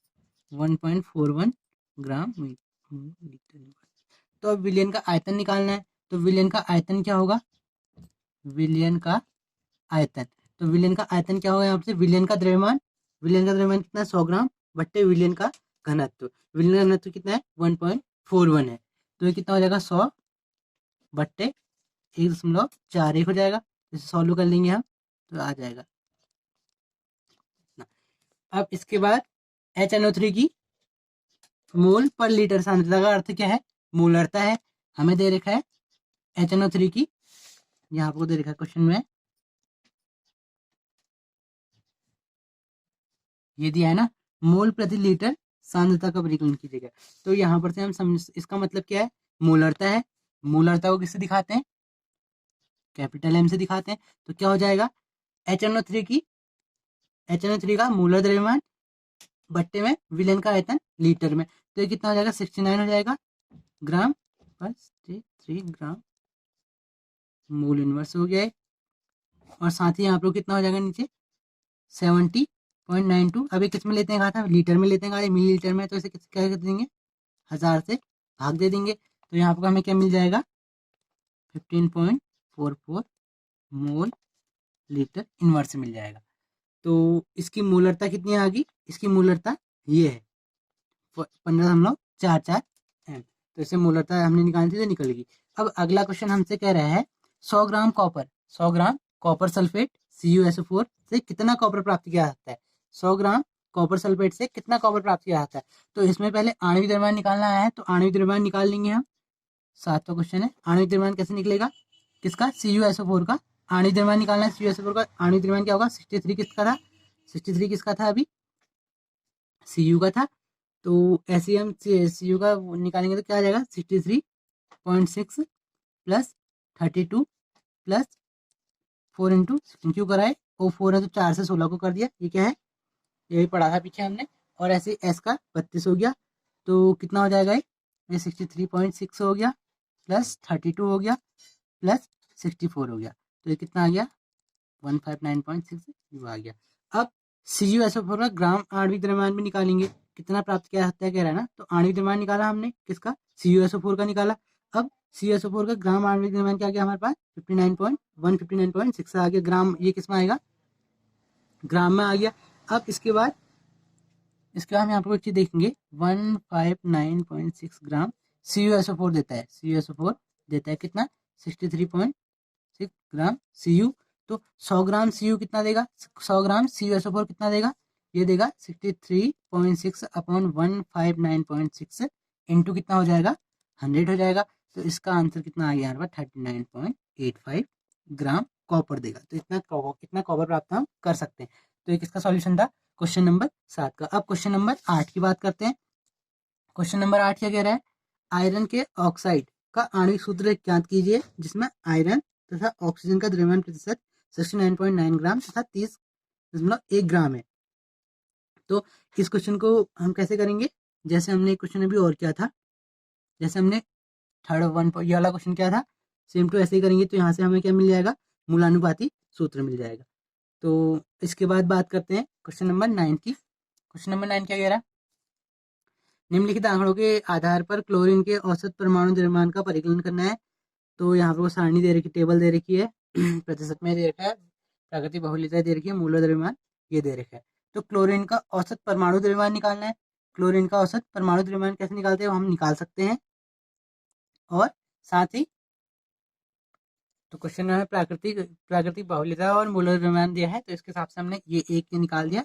1.41 ग्राम लीटर। तो अब विलियन का आयतन निकालना है, तो विलियन का आयतन क्या होगा, विलियन का आयतन, तो विलियन का आयतन क्या होगा यहाँ से, विलियन का द्रव्यमान, विलियन का द्रव्यमान कितना है 100 ग्राम बट्टे विलियन का घनत्व, विलियन का घनत्व कितना है 1.41 है। तो ये कितना हो जाएगा 100 बट्टे 1.41 हो जाएगा। इसे सॉल्व कर लेंगे हम तो आ जाएगा। अब इसके बाद HNO3 की मोल पर लीटर सांद्रता का अर्थ क्या है, मोलरता है। हमें दे रखा है HNO3 की, यहाँ आपको दे रखा है क्वेश्चन में, ये दिया है ना, मोल प्रति लीटर सांद्रता का परिकलन कीजिएगा। तो यहाँ पर से हम समझ, इसका मतलब क्या है, मोलरता है। मोलरता को किससे दिखाते हैं, कैपिटल M से दिखाते हैं। तो क्या हो जाएगा HNO3 की, HNO3 का मोलर द्रव्यमान बट्टे में विलयन का आयतन लीटर में, तो ये कितना हो जाएगा 69 हो जाएगा ग्राम पर 3 ग्राम मोल इनवर्स हो गया है। और साथ ही यहाँ पर कितना हो जाएगा नीचे 70.92। अभी किस में लेते हैं, कहा था लीटर में लेते हैं, कहा मिली लीटर में, तो इसे क्या कर देंगे 1000 से भाग दे देंगे। तो यहाँ पर हमें क्या मिल जाएगा 15.44 मोल लीटर इनवर्स मिल जाएगा। तो इसकी मोलरता कितनी आ गई, इसकी मोलरता ये है 15.44 एम। तो इसे मोलरता हमने निकाली थी तो निकल गई। अब अगला क्वेश्चन हमसे कह रहा है 100 gram copper, 100 gram copper sulphate CuSO4 से कितना कॉपर प्राप्त किया जाता है, 100 ग्राम कॉपर सल्फेट से कितना कॉपर प्राप्त किया जाता है। तो इसमें पहले आणविक द्रव्यमान निकालना है, तो आणविक द्रव्यमान निकाल लेंगे हम। 7वां क्वेश्चन है आणविक द्रव्यमान कैसे निकलेगा, किसका CuSO4 का, आणविक द्रव्यमान निकालना है CuSO4 का। आणविक द्रव्यमान क्या होगा, 63 किसका था, 63 किसका था अभी, Cu का था। तो ऐसे ही हम Cu का निकालेंगे तो क्या आ जाएगा, 63.6 प्लस 32 प्लस 4 इंटू क्यों कराए, और 4 है तो 4 से 16 को कर दिया, ये क्या है, यही पढ़ा था पीछे हमने। और ऐसे एस का 32 हो गया, तो कितना हो जाएगा ये 63.6 हो गया प्लस 32 हो गया प्लस 64 हो गया, तो ये कितना आ गया 159.6 आ गया। अब CuSO4 का ग्राम आणविक द्रव्यमान भी निकालेंगे, कितना प्राप्त किया जाता है कह रहा है ना, तो आणविक द्रव्यमान निकाला हमने किसका, CuSO4 का निकाला। अब CuSO4 का ग्राम आणविक द्रव्यमान क्या गया हमारे पास 159.6 आ गया ग्राम, ये किस में आएगा, ग्राम में आ गया। अब इसके बाद हम यहाँ पर एक चीज देखेंगे, 159.6 ग्राम CuSO4 देता है, CuSO4 देता है कितना 63.6 ग्राम Cu। तो 100 ग्राम Cu कितना देगा, 100 ग्राम CuSO4 कितना देगा, ये देगा 63.6 अपॉन 159.6 इंटू कितना हो जाएगा 100 हो जाएगा। तो इसका आंसर कितना आ गया यहाँ पर 39.85 ग्राम कॉपर देगा। तो इतना कॉपर प्राप्त हम कर सकते हैं। तो एक इसका सॉल्यूशन था क्वेश्चन नंबर 7 का। अब क्वेश्चन नंबर 8 की बात करते हैं। क्वेश्चन नंबर 8 क्या कह रहा है, आयरन के ऑक्साइड का आणविक सूत्र ज्ञात कीजिए जिसमें आयरन तथा ऑक्सीजन का द्रव्यमान प्रतिशत 69.9 ग्राम तथा 30.1 ग्राम है। तो इस क्वेश्चन को हम कैसे करेंगे, जैसे हमने क्वेश्चन अभी और किया था, जैसे हमने थर्ड वन ये वाला क्वेश्चन क्या था, सेम टू ऐसे ही करेंगे। तो यहाँ से हमें क्या मिल जाएगा, मूलानुपाती सूत्र मिल जाएगा। तो इसके बाद बात करते हैं क्वेश्चन नंबर 9 की। क्वेश्चन नंबर 9 क्या कह रहा है, निम्नलिखित आंकड़ों के आधार पर क्लोरीन के औसत परमाणु द्रव्यमान का परिकलन करना है। तो यहाँ पर वो सारणी दे रखी, टेबल दे रखी है, प्रतिशत में दे रखा है, प्राकृतिक बहुलता दे रखी है, मूल द्रव्यमान ये दे रखा है। तो क्लोरीन का औसत परमाणु द्रव्यमान निकालना है। क्लोरीन का औसत परमाणु द्रव्यमान कैसे निकालते हैं, वो हम निकाल सकते हैं। और साथ ही तो क्वेश्चन में प्राकृतिक बाहुल्यता और मूल द्रव्यमान दिया है, तो इसके हिसाब से हमने ये एक निकाल दिया,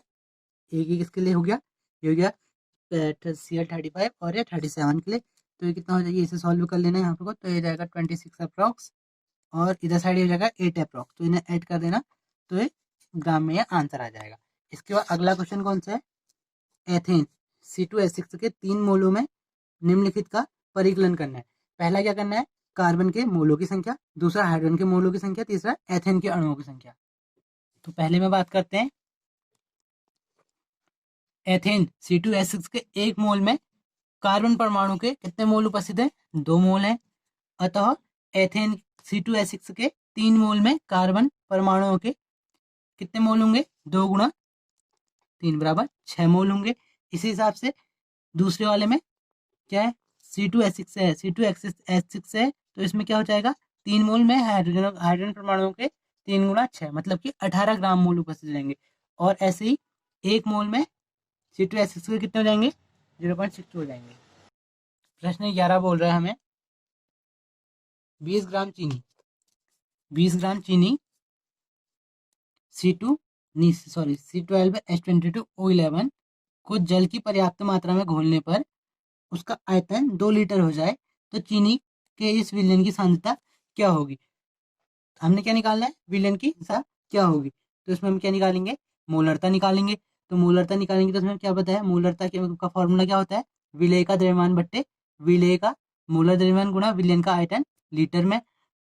एक किसके लिए हो गया, ये हो गया CL35 और ये 37 के लिए। तो ये कितना हो जाएगा, इसे सॉल्व कर लेना है यहाँ पर, तो ये जाएगा 26 अप्रॉक्स और इधर साइड हो जाएगा 8 अप्रॉक्स, तो इन्हें ऐड कर देना, तो ये ग्राम में आंसर आ जाएगा। इसके बाद अगला क्वेश्चन कौन सा है, एथेन C2H6 के 3 मोलों में निम्नलिखित का परिकलन करना है। पहला क्या करना है, कार्बन के मोलों की संख्या, दूसरा हाइड्रोजन के मोलों की संख्या, तीसरा एथेन के अणुओं की संख्या। तो पहले में बात करते हैं एथेन C2H6 के 1 मोल में कार्बन परमाणु के कितने मोल उपस्थित है, 2 मोल है। अतः एथेन C2H6 के 3 मोल में कार्बन परमाणुओं के कितने मोल होंगे, 2 गुणा 3 बराबर 6 मोल होंगे। इसी हिसाब से दूसरे वाले में क्या है, C2H6 है, C2H6 है, तो इसमें क्या हो जाएगा, 3 मोल में हाइड्रोजन परमाणुओं के 3 गुणा 6 मतलब कि 18 ग्राम मोल उपस्थित रहेंगे। और ऐसे ही 1 मोल में C2H6 के कितने हो जाएंगे, 0.62 हो जाएंगे। प्रश्न 11 बोल रहा है हमें 20 ग्राम चीनी C12H22O11 को जल की पर्याप्त मात्रा में घोलने पर उसका आयतन 2 लीटर हो जाए तो चीनी के इस विलयन की सांद्रता क्या होगी। हमने क्या निकालना है, विलयन की सांद्रता क्या होगी, तो इसमें हम क्या निकालेंगे, मोलरता निकालेंगे। तो मोलरता निकालेंगे तो इसमें क्या पता है, मोलरता का फॉर्मूला क्या होता है, विलेय का द्रव्यमान बट्टे विलेय का मोलर द्रव्यमान गुणा विलयन का आयतन लीटर में।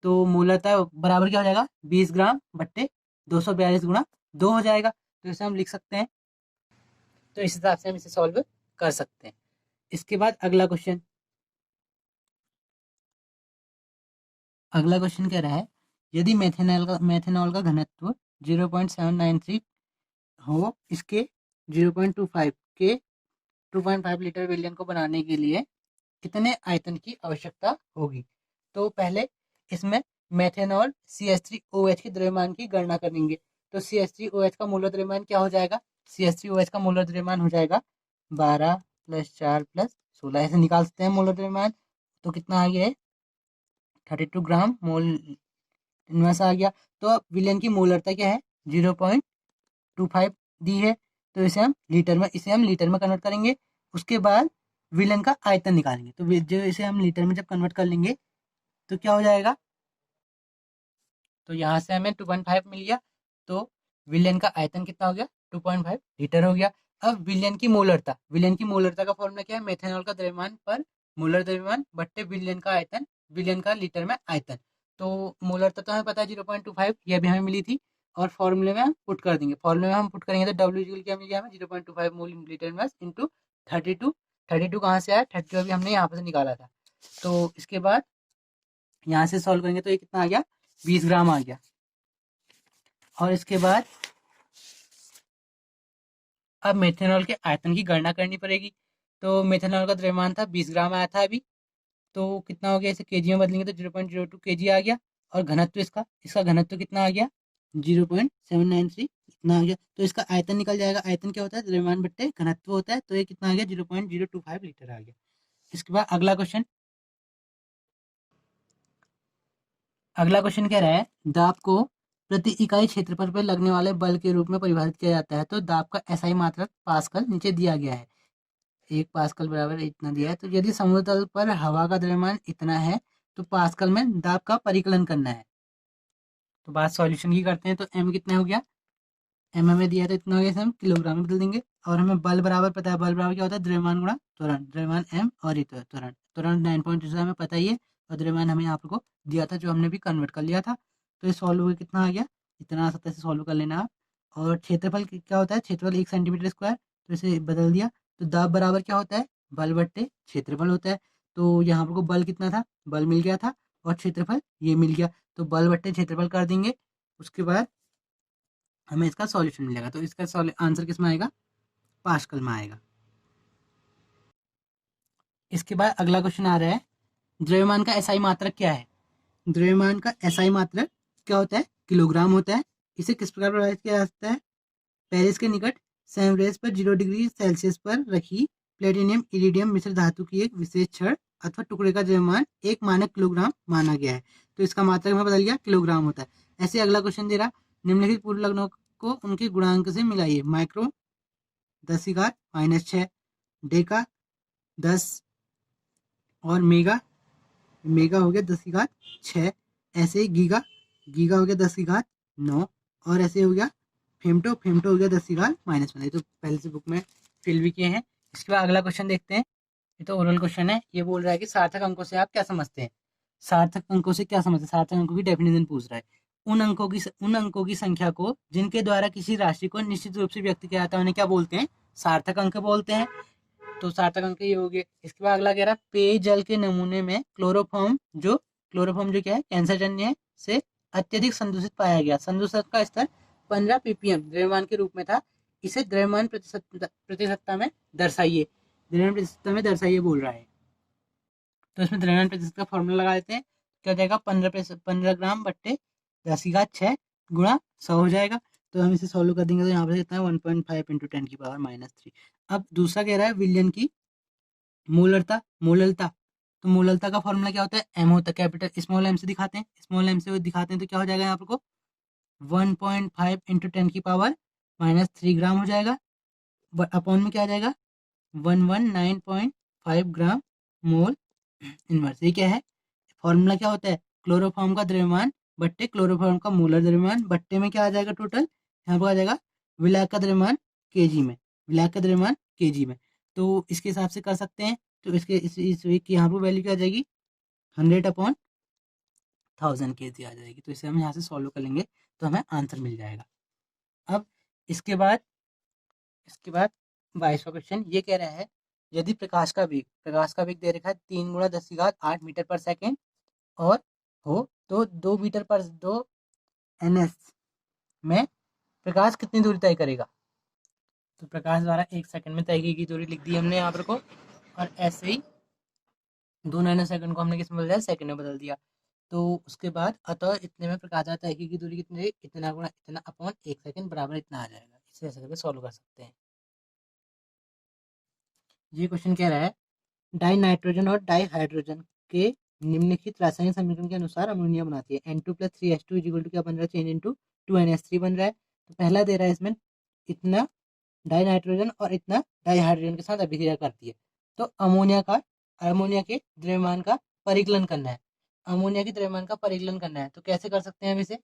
तो मोलरता बराबर क्या हो जाएगा, 20 ग्राम बट्टे 242 गुणा 2 हो जाएगा। तो इसे हम लिख सकते हैं, तो इस हिसाब से हम इसे सॉल्व कर सकते हैं। इसके बाद अगला क्वेश्चन कह रहा है, यदि मेथेनॉल का घनत्व 0.793 हो, इसके 0.25 के 2.5 लीटर विलयन को बनाने के लिए कितने आयतन की आवश्यकता होगी। तो पहले इसमें मेथेनॉल CH3OH के द्रव्यमान की गणना करेंगे। तो CH3OH का मोलर द्रव्यमान क्या हो जाएगा, CH3OH का मोलर द्रव्यमान हो जाएगा 12 + 4 + 16, ऐसे निकाल सकते हैं मोलर द्रव्यमान। तो कितना आ गया है, 32 ग्राम मोल इनवर्स आ गया। तो अब विलयन की मोलरता क्या है, 0.25 दी है, तो इसे हम लीटर में कन्वर्ट करेंगे। उसके बाद विलयन का आयतन निकालेंगे। तो जो इसे हम लीटर में जब कन्वर्ट कर लेंगे तो क्या हो जाएगा, तो यहाँ से हमें 2.5 मिल गया। तो विलयन का आयतन कितना हो गया? 2.5 लीटर हो गया। अब विलयन की मोलरता का फॉर्मूला क्या है? मेथेनॉल का द्रव्यमान पर मोलर द्रव्यमान बट्टे विलयन का आयतन, विलयन का लीटर में आयतन। तो मोलरता तो हमें पता है 0.25, यह भी हमें मिली थी। और फॉर्मूले में हम पुट कर देंगे, फॉर्मूले में हम पुट करेंगे तो डब्ल्यू इक्वल क्या मिल गया हमें? 0.25 मोल लीटर इनवर्स इंटू 32। 32 कहाँ से आया? 32 अभी हमने यहाँ पर से निकाला था। तो इसके बाद यहाँ से सॉल्व करेंगे तो ये कितना आ गया? 20 ग्राम आ गया। और इसके बाद अब मेथेनॉल के आयतन की गणना करनी पड़ेगी। तो मेथेनॉल का द्रव्यमान था 20 ग्राम आया था अभी। तो कितना हो गया? इसे केजी में बदलेंगे तो 0.02 केजी आ गया। और घनत्व इसका इसका घनत्व कितना आ गया? 0.793 इतना आ गया। तो इसका आयतन निकल जाएगा। आयतन क्या होता है? द्रव्यमान बट्टे घनत्व होता है। तो ये कितना आ गया? 0.025 लीटर आ गया। इसके बाद अगला क्वेश्चन कह रहा है दाब को प्रति इकाई क्षेत्रफल पर लगने वाले बल के रूप में परिभाषित किया जाता है। तो दाब का एसआई मात्रक पास्कल नीचे दिया गया है। 1 पास्कल बराबर इतना दिया है। तो यदि समुद्र तल पर हवा का द्रव्यमान इतना है तो पास्कल में दाब का परिकलन करना है। तो बात सॉल्यूशन की करते हैं। तो एम कितना हो गया? एम हमें दिया था इतना हो गया, इसे हम किलोग्राम में बदल देंगे। और हमें बल बराबर पता है, बल बराबर क्या होता है? द्रव्यमान गुणा त्वरण। द्रव्यमान एम और ये त्वरण। त्वरण 9.2 हमें पता ही है। और द्रव्यमान हमें यहाँ पर को दिया था जो हमने भी कन्वर्ट कर लिया था। तो ये सॉल्व हुआ कितना आ गया? इतना आ सकता है, सॉल्व कर लेना आप। और क्षेत्रफल क्या होता है? क्षेत्रफल 1 सेंटीमीटर स्क्वायर। तो इसे बदल दिया। तो दाब बराबर क्या होता है? बल बट्टे क्षेत्रफल होता है। तो यहाँ पर को बल कितना था? बल मिल गया था। और क्षेत्रफल ये मिल गया। तो बल बट्टे क्षेत्रफल कर देंगे। उसके बाद हमें इसका सॉल्यूशन मिलेगा। तो इसका आंसर किस में आएगा? पास्कल में आएगा। इसके बाद अगला क्वेश्चन आ रहा है द्रव्यमान का एसआई मात्रक क्या है? द्रव्यमान का एसआई मात्रक क्या होता है? किलोग्राम होता है। इसे किस प्रकार प्रभावित किया जा सकता है? पेरिस के निकट सैमरेस पर 0 डिग्री सेल्सियस पर रखी प्लेटिनियम इरिडियम मिश्र धातु की एक विशेष छड़ अथवा टुकड़े का द्रव्यमान 1 मानक किलोग्राम माना गया है। तो इसका मात्रक में बदल गया, किलोग्राम होता है। ऐसे अगला क्वेश्चन दे रहा, निम्नलिखित पूर्व लग्नों को उनके गुणांक से मिलाइए। माइक्रो 10⁻⁻6, डेका 10, और मेगा मेगा हो गया 10⁻6। ऐसे ही गीगा गीगा हो गया 10⁻9। और ऐसे हो गया फेमटो फेमटो हो गया 10⁻−1। ये तो पहले से बुक में फिल भी किए हैं। इसके बाद अगला क्वेश्चन देखते हैं। ये तो ओरल क्वेश्चन है। ये बोल रहा है कि सार्थक अंकों से आप क्या समझते हैं? सार्थक अंकों से क्या समझते हैं? सार्थक अंकों की डेफिनेशन पूछ रहा है। उन अंकों की संख्या को जिनके द्वारा किसी राशि को निश्चित रूप से व्यक्त किया जाता है उन्हें क्या बोलते हैं? सार्थक अंक बोलते हैं। तो सार्थक अंक ये हो गए। इसके बाद अगला कह रहा है पेयजल के नमूने में क्लोरोफॉर्म जो क्या है? कैंसर जन्य है, से अत्यधिक संदूषित पाया गया। संदूषक का स्तर 15 ppm द्रव्यमान के रूप में था। इसे द्रव्यमान प्रतिशतता में दर्शाइए। द्रव्यमान प्रतिशतता में दर्शाइए बोल रहा है। तो इसमें द्रव्यमान प्रतिशत का फॉर्मूला लगा देते हैं। क्या हो जाएगा? 15 ग्राम बट्टे 10⁻6 गुणा 100 हो जाएगा। तो हम इसे सॉल्व कर देंगे तो यहाँ पर कितना है? 1.5 इंटू 10⁻⁻3। अब दूसरा कह रहा है विलयन की मोललता। तो मोललता का फॉर्मूला क्या होता है? एम होता है। कैपिटल स्मॉल एम से दिखाते हैं, तो क्या हो जाएगा यहाँ पर को? 1.5 इंटू 10⁻³ ग्राम हो जाएगा। अपॉन में क्या आ जाएगा? 119.5 ग्राम मोल इनवर्स। ये क्या है? फॉर्मूला क्या होता है? क्लोरोफॉर्म का द्रव्यमान बट्टे क्लोरोफॉर्म का मोलर द्रव्यमान बट्टे में क्या आ जाएगा? टोटल यहाँ पर आ जाएगा विलायक का द्रव्यमान केजी में। तो इसके हिसाब से कर सकते हैं। तो इसके इस वीक की यहाँ पर वैल्यू क्या आ जाएगी? 100/1000 केजी आ जाएगी। तो इसे हम यहाँ से सॉल्व कर लेंगे तो हमें आंसर मिल जाएगा। अब इसके बाद 22वां क्वेश्चन ये कह रहा है यदि प्रकाश का वेग दे रखा है 3 × 10⁸ मीटर पर सेकेंड और हो तो 2 मीटर पर 2 ns में प्रकाश कितनी दूरी तय करेगा? तो प्रकाश द्वारा 1 सेकंड में तय की दूरी लिख दी हमने यहाँ पर को। और ऐसे ही 2 नैनो सेकंड को हमने किस में बदल दिया? सेकंड में बदल दिया। तो उसके बाद अतः इतने में प्रकाश द्वारा तय की दूरी कितनी? इतना गुणा इतना अपॉन 1 सेकंड बराबर इतना आ जाएगा। इसे ऐसे करके सॉल्व कर सकते हैं। ये क्वेश्चन कह रहा है डाई नाइट्रोजन और डाई हाइड्रोजन के निम्नलिखित रासायनिक समीकरण के अनुसार अमोनिया बनाती है। N2+3H2 क्या बन रहा है? चेंज इनटू 2NH3 बन रहा है। तो पहला दे रहा है इसमें इतना डाई नाइट्रोजन और इतना डाई हाइड्रोजन के साथ अभिक्रिया करती है। तो अमोनिया के द्रव्यमान का परिकलन करना है। तो कैसे कर सकते हैं हम इसे?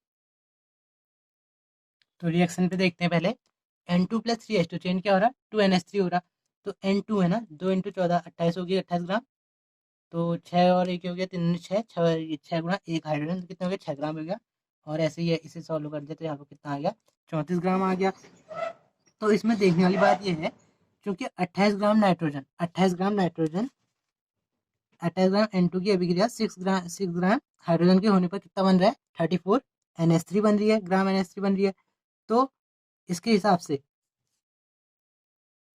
तो रिएक्शन पे देखते हैं पहले। N2 प्लस 3H2 चेंज क्या हो रहा है, 2NH3 हो रहा। तो N2 है ना, 2 इंटू 14 28 होगी, 28 ग्राम। तो 6 और एक हो गया, 3 6 6 गुना एक हाइड्रोजन, तो कितना हो गया, 6 ग्राम हो गया। और ऐसे ही है, इसे सॉल्व कर दिया तो यहाँ पर कितना आ गया, 34 ग्राम आ गया। तो इसमें देखने वाली बात यह है, क्योंकि 28 ग्राम नाइट्रोजन 28 ग्राम N2 की अभिक्रिया 6 ग्राम हाइड्रोजन के होने पर कितना बन रहा है, 34 NH3 बन रही है, ग्राम NH3 बन रही है। तो इसके हिसाब से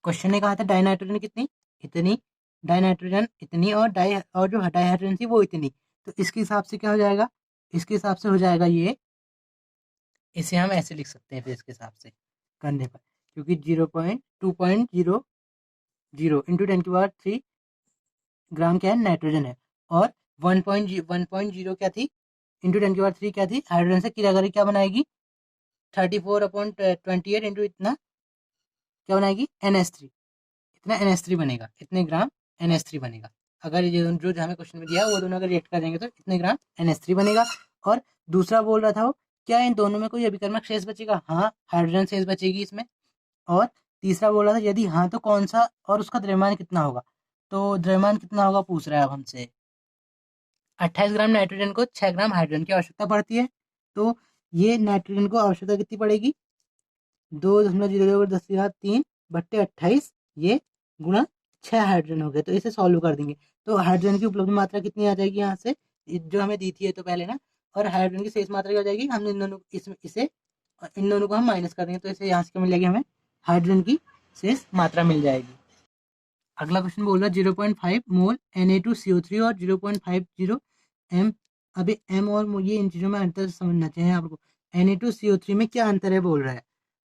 क्वेश्चन ने कहा था डाई नाइट्रोजन कितनी, इतनी, डाई नाइट्रोजन इतनी, और जो डाई हाइड्रोजन थी वो इतनी। तो इसके हिसाब से क्या हो जाएगा, इसके हिसाब से हो जाएगा ये, इसे हम ऐसे लिख सकते हैं फिर इसके हिसाब से करने पर, क्योंकि 0.2.00 इंटू 10⁻³ ग्राम क्या है, नाइट्रोजन है। और 1.0 क्या थी, इंटू 10⁻³ क्या थी, हाइड्रोजन से क्रिया करके क्या बनाएगी, 34/28 इंटू इतना क्या बनाएगी, NH3, इतना NH3 बनेगा, इतने ग्राम NH3 बनेगा। अगर ये जो हमें क्वेश्चन में दिया वो दोनों अगर रिएक्ट कर देंगे तो इतने ग्राम NH3 बनेगा। और दूसरा बोल रहा था वो, क्या इन दोनों में कोई अभिकर्मक शेष बचेगा, हाँ हाइड्रोजन शेष बचेगी इसमें। और तीसरा बोल रहा था यदि हाँ तो कौन सा, और उसका द्रव्यमान कितना होगा। तो द्रव्यमान कितना होगा पूछ रहा है अब हमसे। 28 ग्राम नाइट्रोजन को 6 ग्राम हाइड्रोजन की आवश्यकता पड़ती है। तो ये नाइट्रोजन को आवश्यकता कितनी पड़ेगी, 2.0010⁻³ ये गुणा 6 हाइड्रोजन हो गए। तो इसे सॉल्व कर देंगे तो हाइड्रोजन की उपलब्ध मात्रा कितनी आ जाएगी यहाँ से, जो हमें दी थी है तो पहले ना, और हाइड्रोजन की शेष मात्रा क्या हो जाएगी, हम इन दोनों इन दोनों को हम माइनस कर देंगे, तो इसे यहाँ से क्या मिल जाएगी, हमें हाइड्रोजन की शेष मात्रा मिल जाएगी। अगला क्वेश्चन बोल रहा है 0.5 मोल Na2CO3 और 0.50 m। अभी m और ये इन चीज़ों में अंतर समझना चाहिए आपको। Na2CO3 में क्या अंतर है बोल रहा है।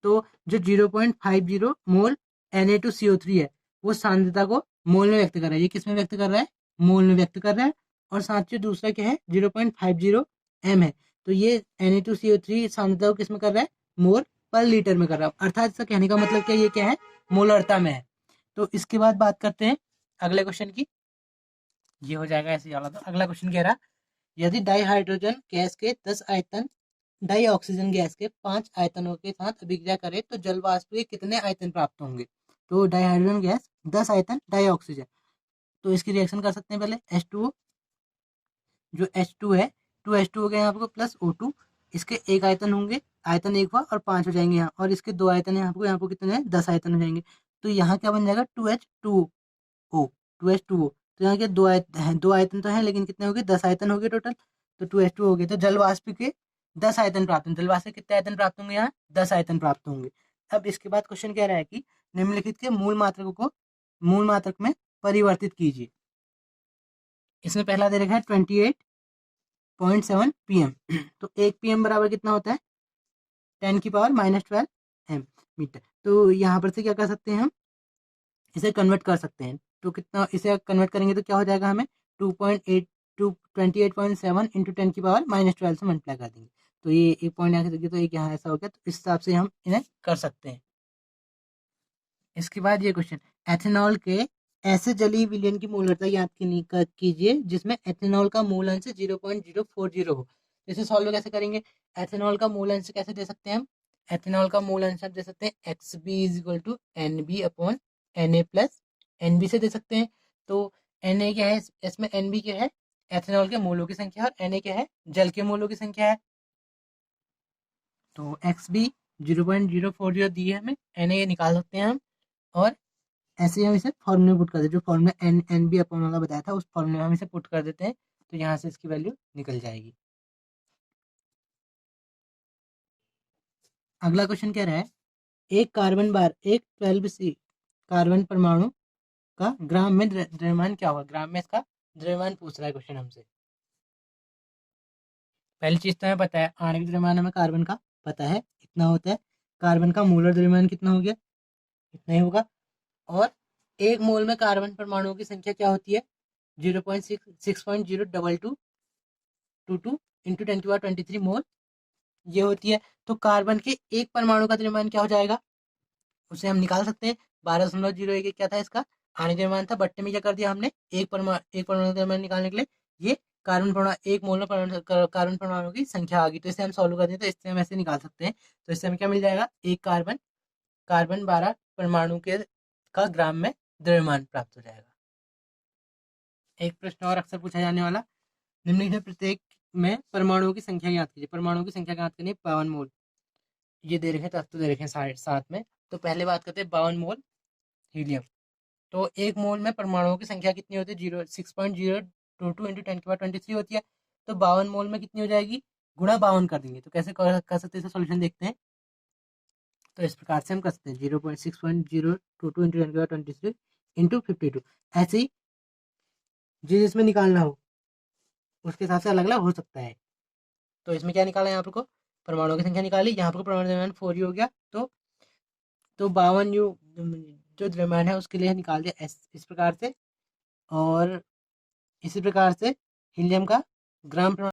तो जो 0.50 मोल Na2CO3 है वो सांद्रता को मोल में व्यक्त कर रहा है। ये किस में व्यक्त कर रहा है, मोल में व्यक्त कर रहा है। और साथ ही दूसरा क्या है, 0.50 m है। तो ये Na2CO3 सांद्रता को किस में कर रहा है, मोल पर लीटर में कर रहा है। अर्थात इसका कहने का मतलब क्या, ये क्या है, मोलरता में है। तो इसके बाद बात करते हैं अगले क्वेश्चन की। ये हो जाएगा ऐसे वाला। तो अगला क्वेश्चन कह रहा, यदि डाई हाइड्रोजन गैस के 10 आयतन डाई ऑक्सीजन गैस के 5 आयतनों के साथ अभिक्रिया करे तो जल वाष्प के कितने आयतन प्राप्त होंगे। तो डाई हाइड्रोजन गैस 10 आयतन डाई ऑक्सीजन, तो इसकी रिएक्शन कर सकते हैं पहले। H2O, जो H2 है, 2H2 हो गया यहाँ पर प्लस O2, इसके एक आयतन होंगे, आयतन एक हुआ और 5 हो जाएंगे यहाँ, और इसके 2 आयतन है यहाँ पर कितने हैं, 10 आयतन हो जाएंगे। तो यहाँ क्या बन जाएगा, 2H2O, 2H2O। तो यहाँ के दो आयतन तो हैं, लेकिन कितने हो गए, 10 आयतन हो गए टोटल। तो 2H2 हो गए। तो जल वाष्प के 10 आयतन प्राप्त होंगे, जल वाष्प के कितने आयतन प्राप्त होंगे, यहाँ 10 आयतन प्राप्त होंगे। अब इसके बाद क्वेश्चन कह रहा है कि निम्नलिखित के मूल मात्रकों को मूल मात्रक में परिवर्तित कीजिए। इसमें पहला दे रखा है 28.7 pm। तो 1 pm बराबर कितना होता है, 10⁻⁻12 m मीटर। तो यहाँ पर से क्या कर सकते हैं, हम इसे कन्वर्ट कर सकते हैं। तो कितना इसे कन्वर्ट करेंगे तो क्या हो जाएगा, हमें 28.7 इंटू 10⁻⁻12 से मल्टीप्लाई कर देंगे। तो ये एक पॉइंट यहाँ से तो एक यहाँ ऐसा हो गया। तो इस हिसाब से हम इन्हें कर सकते हैं। इसके बाद ये क्वेश्चन, एथेनॉल के ऐसे जलीय विलयन की मोलरता याद कीजिए जिसमें एथेनॉल का मूल अंश 0.040 हो। इसे सॉल्व कैसे करेंगे, एथेनॉल का मूल अंश कैसे दे सकते हैं हम, एथेनॉल का मूल अंश हम दे सकते हैं XB = NB upon Na plus NB से दे सकते हैं। तो Na क्या है, इसमें NB क्या है, एथेनॉल के मोलों की संख्या, और Na क्या है, जल के मोलों की संख्या है। तो XB 0.040 दी है हमें, Na निकाल सकते हैं हम। और ऐसे ही हम इसे फॉर्मूले में पुट कर देते, जो फॉर्मूला एन बी अपॉन वाला बताया था उस फॉर्मूले में हम इसे पुट कर देते हैं। तो यहाँ से इसकी वैल्यू निकल जाएगी। अगला क्वेश्चन कह रहा है, एक 12C कार्बन परमाणु का ग्राम में द्रव्यमान क्या होगा। ग्राम में इसका द्रव्यमान पूछ रहा है क्वेश्चन हमसे। पहली चीज तो हमें पता है, आणविक द्रव्यमान हमें कार्बन का पता है, इतना होता है। कार्बन का मोलर द्रव्यमान कितना हो गया, इतना ही होगा। और एक मोल में कार्बन परमाणुओं की संख्या क्या होती है, 0.6.02222 इंटू 10⁻23 मोल ये होती है। तो कार्बन के एक परमाणु का द्रव्यमान क्या हो जाएगा, उसे हम निकाल सकते हैं। 12.01 क्या था इसका आणविक द्रव्यमान था, बट्टे में क्या कर दिया हमने, एक परमाणु का द्रव्यमान निकालने के लिए ये कार्बन परमाणु, एक मोल में कार्बन परमाणु की संख्या आ गई, तो इसे हम सॉल्व कर दें तो इससे हम ऐसे निकाल सकते हैं। तो इससे हमें क्या मिल जाएगा, एक कार्बन, कार्बन 12 परमाणु के का ग्राम में द्रव्यमान प्राप्त हो जाएगा। एक प्रश्न और अक्सर पूछा जाने वाला, निम्नलिखित प्रत्येक में परमाणुओं की संख्या ज्ञात कीजिए। परमाणुओं की संख्या ज्ञात करनी है, 52 मोल। ये दे रखे तत्व दे रखे हैं साथ में। तो पहले बात करते हैं 52 मोल हीलियम। तो एक मोल में परमाणुओं की संख्या कितनी होती है, 6.022 इंटू 10⁻23 होती है। तो 52 मोल में कितनी हो जाएगी, गुणा 52 कर देंगे। तो कैसे कर सकते हैं, सोल्यूशन देखते हैं। तो इस प्रकार से हम कर सकते हैं 0.6.022 इंटू 10⁻23 इंटू 52। ऐसे ही जिसमें निकालना हो उसके हिसाब से अलग अलग हो सकता है। तो इसमें क्या निकाला, यहाँ पर को परमाणुओं की संख्या निकाली, यहाँ पर परमाणु द्रव्यमान 4 हो गया। तो 52 जो द्रव्यमान है उसके लिए निकाल दिया इस प्रकार से। और इसी प्रकार से हीलियम का ग्राम